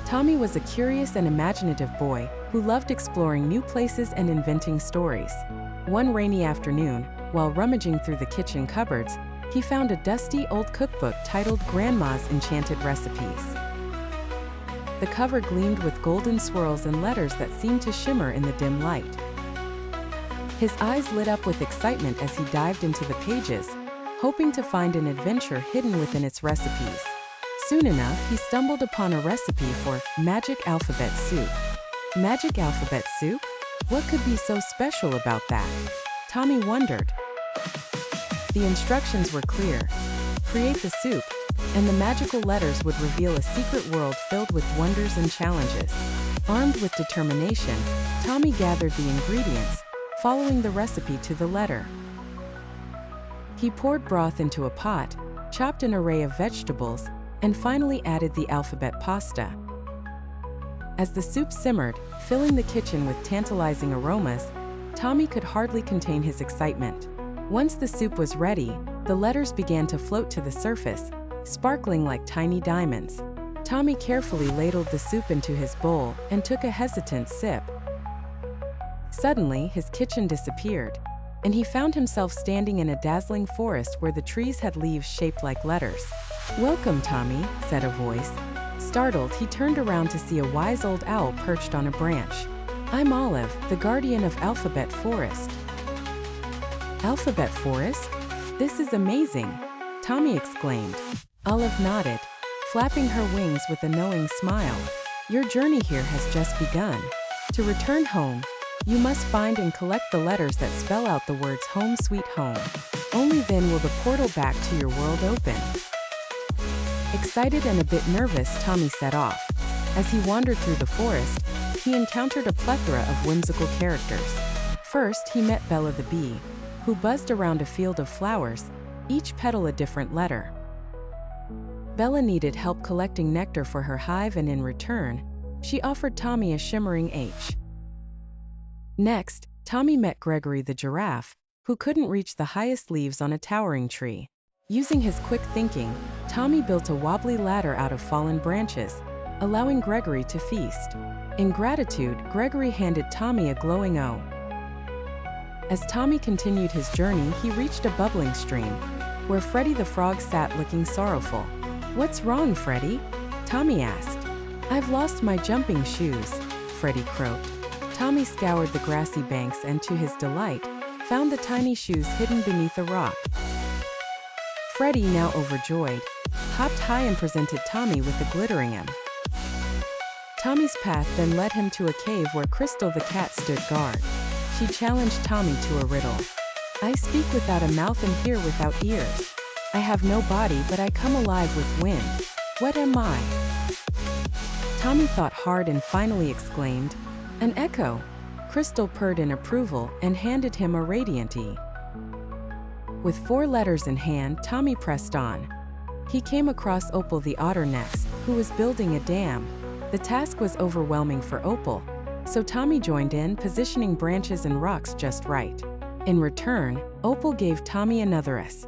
Tommy was a curious and imaginative boy who loved exploring new places and inventing stories. One rainy afternoon, while rummaging through the kitchen cupboards, he found a dusty old cookbook titled Grandma's Enchanted Recipes. The cover gleamed with golden swirls and letters that seemed to shimmer in the dim light. His eyes lit up with excitement as he dived into the pages, hoping to find an adventure hidden within its recipes. Soon enough, he stumbled upon a recipe for magic alphabet soup. Magic alphabet soup? What could be so special about that? Tommy wondered. The instructions were clear. Create the soup, and the magical letters would reveal a secret world filled with wonders and challenges. Armed with determination, Tommy gathered the ingredients, following the recipe to the letter. He poured broth into a pot, chopped an array of vegetables, and finally added the alphabet pasta. As the soup simmered, filling the kitchen with tantalizing aromas, Tommy could hardly contain his excitement. Once the soup was ready, the letters began to float to the surface, sparkling like tiny diamonds. Tommy carefully ladled the soup into his bowl and took a hesitant sip. Suddenly, his kitchen disappeared, and he found himself standing in a dazzling forest where the trees had leaves shaped like letters. "Welcome, Tommy," said a voice. Startled, he turned around to see a wise old owl perched on a branch. "I'm Olive, the guardian of Alphabet Forest." "Alphabet Forest? This is amazing!" Tommy exclaimed. Olive nodded, flapping her wings with a knowing smile. "Your journey here has just begun. To return home, you must find and collect the letters that spell out the words Home Sweet Home. Only then will the portal back to your world open." Excited and a bit nervous, Tommy set off. As he wandered through the forest, he encountered a plethora of whimsical characters. First, he met Bella the bee, who buzzed around a field of flowers, each petal a different letter. Bella needed help collecting nectar for her hive, and in return, she offered Tommy a shimmering H. Next, Tommy met Gregory the giraffe, who couldn't reach the highest leaves on a towering tree. Using his quick thinking, Tommy built a wobbly ladder out of fallen branches, allowing Gregory to feast. In gratitude, Gregory handed Tommy a glowing O. As Tommy continued his journey, he reached a bubbling stream, where Freddy the Frog sat looking sorrowful. "What's wrong, Freddy?" Tommy asked. "I've lost my jumping shoes," Freddy croaked. Tommy scoured the grassy banks and, to his delight, found the tiny shoes hidden beneath a rock. Freddy, now overjoyed, hopped high and presented Tommy with the glittering M. Tommy's path then led him to a cave where Crystal the cat stood guard. She challenged Tommy to a riddle. "I speak without a mouth and hear without ears. I have no body, but I come alive with wind. What am I?" Tommy thought hard and finally exclaimed, "An echo." Crystal purred in approval and handed him a radiant E. With 4 letters in hand, Tommy pressed on. He came across Opal the otter next, who was building a dam. The task was overwhelming for Opal, so Tommy joined in, positioning branches and rocks just right. In return, Opal gave Tommy another S.